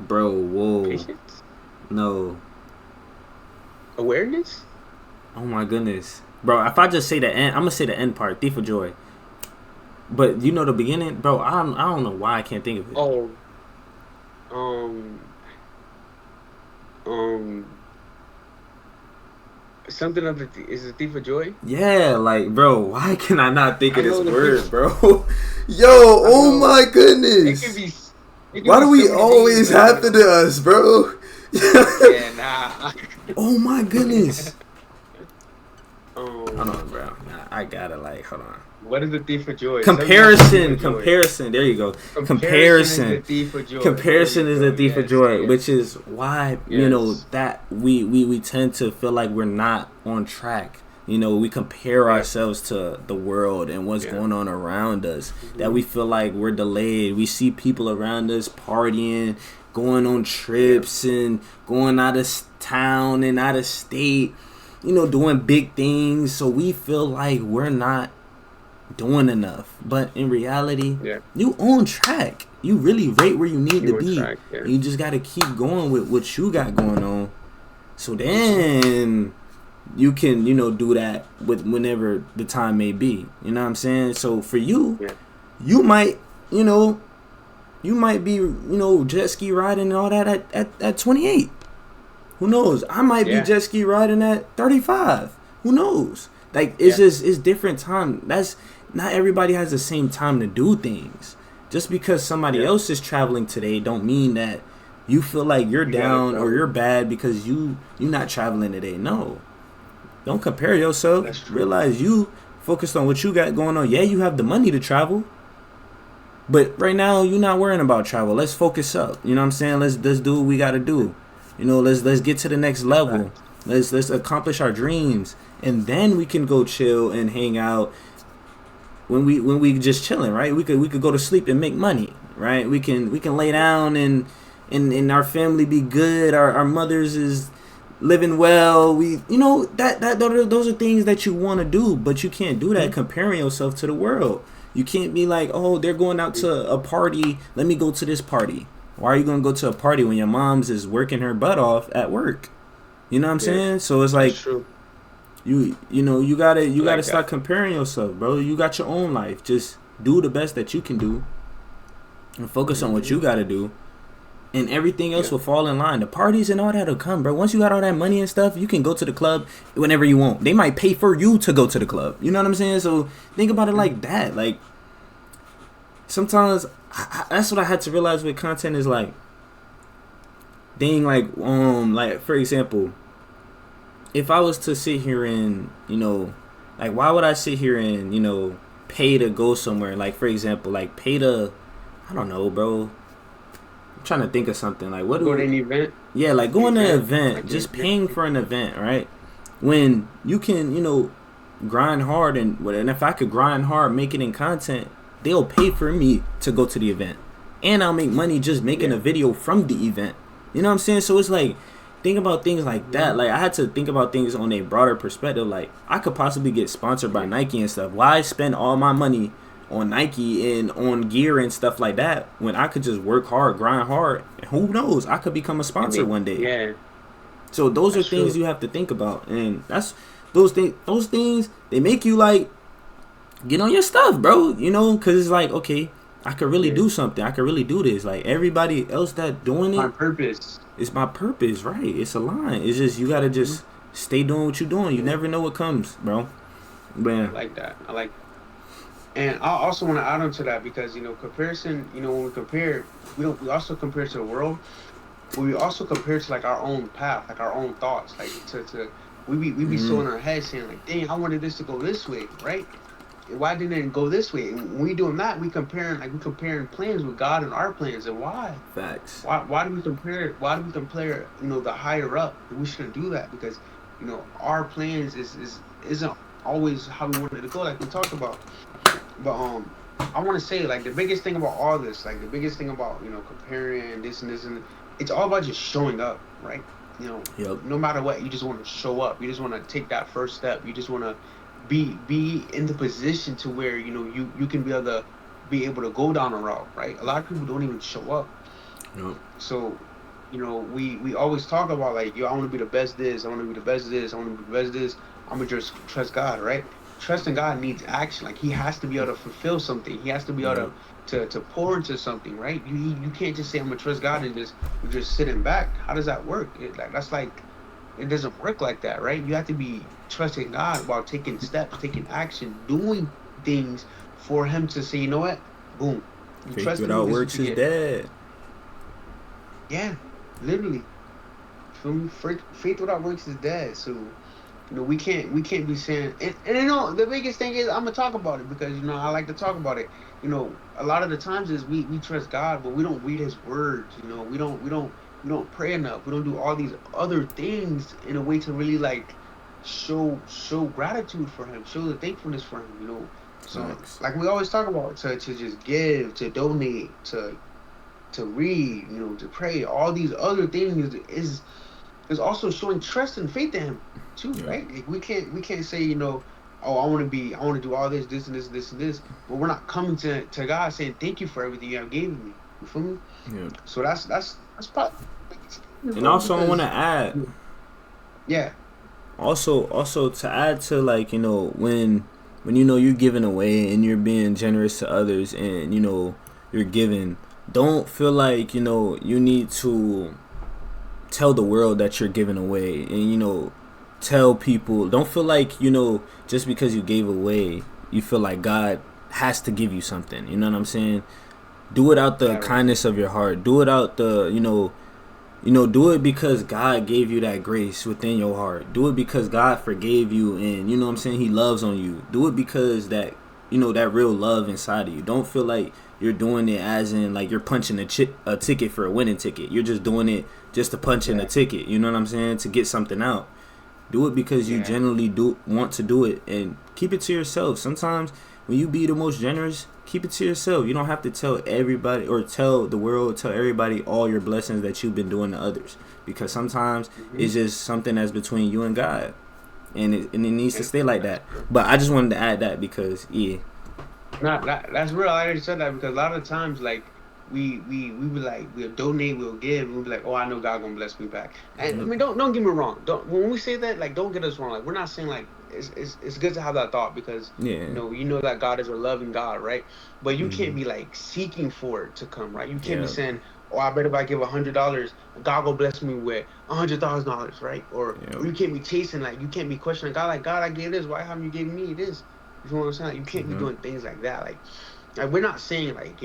Bro, whoa, patience, no. awareness. Oh my goodness, bro. If I just say the end, I'm gonna say the end part, thief of joy. But you know the beginning, bro. I don't know why I can't think of it. Oh, um, um, something of is a thief of joy. Yeah, like, bro, why can I not think I of this know the word, thief. bro? Yo, I oh know my it could goodness. be. It could Why be do so we many things, always but happen to us, bro? yeah, nah. Oh my goodness. Hold um, on, bro. Nah, I gotta like, hold on. what is the thief of joy? Something that's the thief Comparison, of joy. comparison. There you go. Comparison is the Comparison. thief of joy. There Comparison you is go. the thief of Yes, joy, yes, which is why yes. that we tend to feel like we're not on track. We compare Yeah, ourselves to the world and what's yeah. going on around us. That Hmm. we feel like we're delayed. We see people around us partying, going on Yeah, trips and going out of town and out of state. Doing big things. So we feel like we're not doing enough. But in reality, yeah. you on track. You really right where you need to You on be. track. Yeah. You just gotta keep going with what you got going on. So Hmm. then you can, do that with whenever the time may be. You know what I'm saying? So for you, Yeah, you might, you know, you might be, jet ski riding and all that at 28. Who knows? I might be yeah, jet ski riding at 35. Who knows? Like yeah, it's different time. That's not everybody has the same time to do things. Just because somebody yeah. else is traveling today don't mean that you feel like you're You gotta down or go. you're bad because you not traveling today. No. Don't compare yourself. That's true. Realize you focused on what you got going on. Yeah, you have the money to travel. But right now you're not worrying about travel. Let's focus up. You know what I'm saying? Let's do what we gotta do. Let's get to the next That's level. facts. Let's accomplish our dreams. And then we can go chill and hang out when we just chilling, right? We could go to sleep and make money, right? We can lay down and our family be good. Our mothers is living well. We that those are things that you want to do, but you can't do that Hmm. comparing yourself to the world. You can't be like, oh, they're going out to a party. Let me go to this party. Why are you gonna go to a party when your mom's is working her butt off at work? You know what I'm Yeah, saying? So it's that's like true. you gotta I like stop that. comparing yourself, bro. You got your own life. Just do the best that you can do and focus on what Hmm. you gotta do, and everything else Yeah, will fall in line. The parties and all that'll come, bro. Once you got all that money and stuff, you can go to the club whenever you want. They might pay for you to go to the club. You know what I'm saying? So think about it yeah, like that. Like sometimes that's what I had to realize with content is like, dang, like for example, if I was to sit here and like why would I sit here and pay to go somewhere? Like for example, like pay to I don't know, bro. I'm trying to think of something like what go to do an event. yeah, like An going to an event, event, like an just event. paying for an event, right? When you can, grind hard and if I could grind hard, make it in content, they'll pay for me to go to the event, and I'll make money just making Yeah. a video from the event. You know what I'm saying? So it's like think about things like Hmm. that. Like I had to think about things on a broader perspective. Like I could possibly get sponsored by Yeah. Nike and stuff. Why spend all my money on Nike and on gear and stuff like that when I could just work hard, grind hard, and who knows, I could become a And sponsor they, one day. yeah, So those are that's things true. you have to think about, and that's those things. Those things they make you like get on your stuff, bro. Because it's like okay, I could really Yeah. do something. I could really do this. Like everybody else that doing My it, purpose. it's my purpose, right? It's a line. It's just you gotta Hmm. just stay doing what you're doing. You Yeah. never know what comes, bro. I Man, like that. I like. And I also want to add on to that because comparison. When we compare, we don't. We also compare to the world. but we also compare to like our own path, like our own thoughts, like to we be so Mm-hmm. in our head saying like, dang, I wanted this to go this way, right? Why didn't it go this way? And when we doing that, we comparing plans with God and our plans, and why? Facts. Why do we compare? Why do we compare? The higher up. We shouldn't do that because our plans isn't always how we wanted to go, like we talked about. But I want to say like the biggest thing about all this, like the biggest thing about comparing this and this and it's all about just showing up, right? Yep. No matter what, you just want to show up. You just want to take that first step. You just want to be in the position to where you can be able to go down a route, right? A lot of people don't even show up. Yep. So, we always talk about like, yo, I want to be the best this, I want to be the best this, I want to be the best this. I'm gonna just trust God, right? Trusting God needs action. Like He has to be able to fulfill something. He has to be able Yep. to pour into something, right? You can't just say I'm gonna trust God and just sitting back. How does that work? It doesn't work like that, right? You have to be trusting God while taking steps, taking action, doing things for Him to say, you know what? Boom. You Faith trusted me. without This is what works you is get. dead. Yeah, literally. Feel me? Faith without works is dead. So we can't be saying and the biggest thing is I'm gonna talk about it because I like to talk about it. A lot of the times is we trust God, but we don't read His words. We don't pray enough. We don't do all these other things in a way to really like show gratitude for Him, show the thankfulness for Him. So Facts. like we always talk about to just give, to donate, to read, to pray. All these other things is also showing trust and faith in Him too, Yep. right? Like we can't say, oh, I want to do all this and this, this and this, but we're not coming to God saying thank you for everything you have given me. You feel me? Yep. So that's probably the biggest thing, And bro. also, I want to Because add. yeah, Also to add to, like, when you're giving away and you're being generous to others, and you're giving, don't feel like you need to tell the world that you're giving away, and tell people. Don't feel like just because you gave away, you feel like God has to give you something. You know what I'm saying? Do it out the yeah, right. kindness of your heart. Do it out the do it because God gave you that grace within your heart. Do it because God forgave you, and what I'm saying, He loves on you. Do it because that real love inside of you. Don't feel like you're doing it as in like you're punching a ticket for a winning ticket. You're just doing it just to punch in a Exactly. ticket. You know what I'm saying? To get something out. Do it because you Yeah. genuinely do want to do it, and keep it to yourself. Sometimes when you be the most generous, keep it to yourself. You don't have to tell everybody or tell the world, tell everybody all your blessings that you've been doing to others, because sometimes Mm-hmm. it's just something that's between you and God, and it needs to Yeah, stay like that's that. true. But I just wanted to add that because Not that's real. I already said that because a lot of times, like we be like we'll donate, we'll give, and we'll be like, oh, I know God gonna bless me back. And I yep, mean, don't get me wrong. Don't when we say that, like, don't get us wrong. Like, we're not saying like it's good to have that thought because yeah, you know that God is a loving God, right? But you can't mm-hmm, be like seeking for it to come, right? You can't be yeah, saying, oh, I bet if I give $100, God will bless me with $100,000, right? Or yep, you can't be chasing, like, you can't be questioning God, like, God, I gave this, why haven't you given me this? You know what I'm saying? Like, you can't be mm-hmm, doing things like that. Like we're not saying like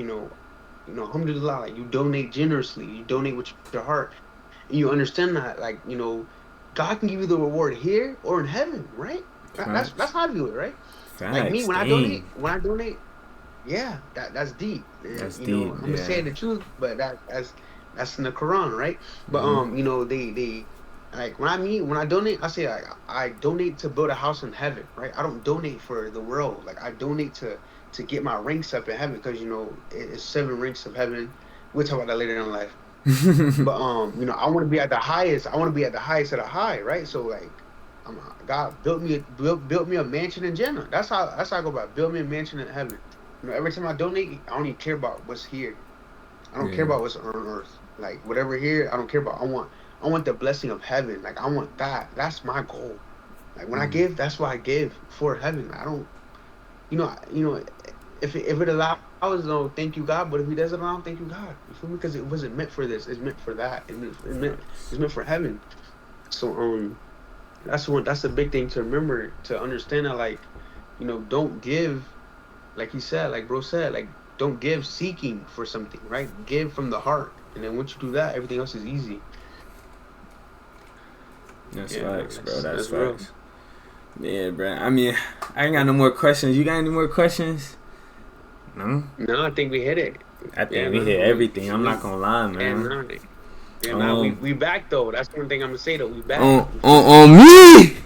alhamdulillah, like you donate generously, you donate with your heart, and you understand that like God can give you the reward here or in heaven, right? That's facts, how to do it, right? Like me, facts, when I dang, donate, yeah, that's deep. And that's deep, I'm gonna yeah, say the truth, but that's in the Quran, right? But mm-hmm, they like when I donate, I say I donate to build a house in heaven, right? I don't donate for the world. Like I donate to get my ranks up in heaven because it's 7 ranks of heaven. We'll talk about that later in life. But I want to be at the highest. I want to be at the highest of the high, right? So like, God built me a mansion in Jannah. That's how I go about it. Build me a mansion in heaven. Every time I donate, I don't even care about what's here. I don't care yeah, about what's on earth. Like whatever here, I don't care about. I want the blessing of heaven. Like I want that. That's my goal. Like when I mm-hmm, give, that's why I give for heaven. I don't. If it allows, no, thank you God. But if He doesn't allow, thank you God. You feel me? Because it wasn't meant for this. It's meant for that. It's meant for heaven. So that's a big thing to remember, to understand that, like, don't give, like he said, like bro said, like, don't give seeking for something, right? Give from the heart. And then once you do that, everything else is easy. That's Yeah, facts, bro. That's real. facts. Yeah, bro. I mean, I ain't got no more questions. You got any more questions? No. No, I think we hit it. I Yeah, think we hit man. everything. I'm not gonna lie, And man. yeah, man. Um, We back though. That's one thing I'm gonna say though. We back. on me.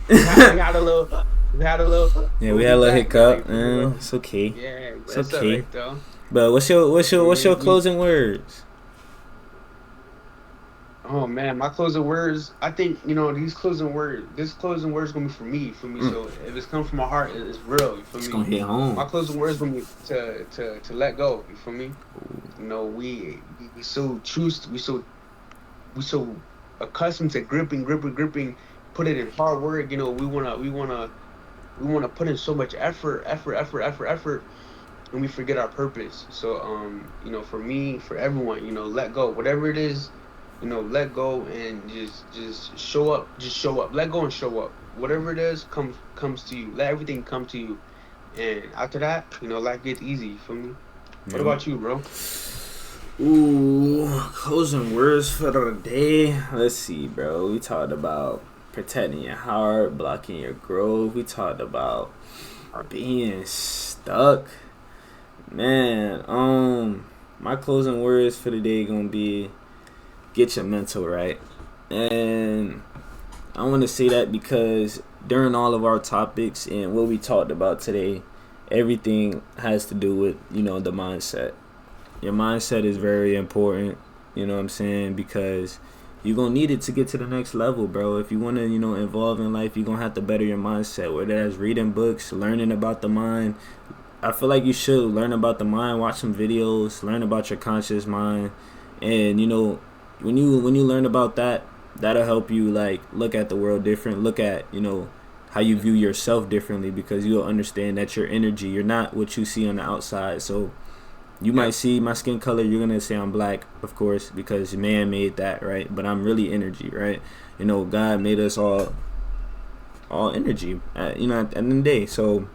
We had a little. We had a little. Yeah, But we we had a little back now. You hiccup. feel me, bro? It's okay. Yeah, but It's it's okay. alright though. But what's your We closing words? Oh man, my closing words. I think these closing words. This closing words gonna be for me. So if it's coming from my heart, it's real. You feel It's me? gonna hit home. My closing words gonna be to let go. You feel me? We so choose. We so accustomed to gripping. Put it in hard work. We wanna put in so much effort, and we forget our purpose. So for me, for everyone, let go. Whatever it is, let go and just show up. Just show up. Let go and show up. Whatever it is, comes to you. Let everything come to you. And after that, life gets easy. You feel me? What about you, bro? Ooh, closing words for the day. Let's see, bro. We talked about protecting your heart, blocking your growth. We talked about being stuck. Man, my closing words for the day gonna be get your mental right. And I want to say that because during all of our topics and what we talked about today, everything has to do with, the mindset. Your mindset is very important, you know what I'm saying? Because you're going to need it to get to the next level, bro. If you want to, evolve in life, you're going to have to better your mindset, whether that's reading books, learning about the mind. I feel like you should learn about the mind, watch some videos, learn about your conscious mind. And, when you learn about that, that'll help you, like, look at the world different, look at, how you view yourself differently, because you'll understand that your energy, you're not what you see on the outside. So you might see my skin color, you're going to say I'm black, of course, because man made that, right? But I'm really energy, right? God made us all energy, at the end of the day. So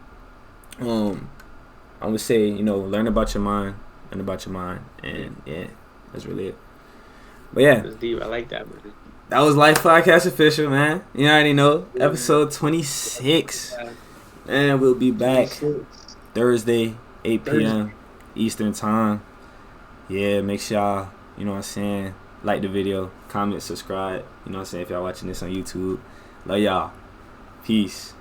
I would say, learn about your mind, and yeah, that's really it. But yeah, That's deep. I like that, man. that was Life Podcast official, man. You already know, episode 26, and we'll be back Thursday, 8 p.m. Eastern time. Yeah, make sure y'all, what I'm saying, like the video, comment, subscribe. If y'all watching this on YouTube, love y'all. Peace.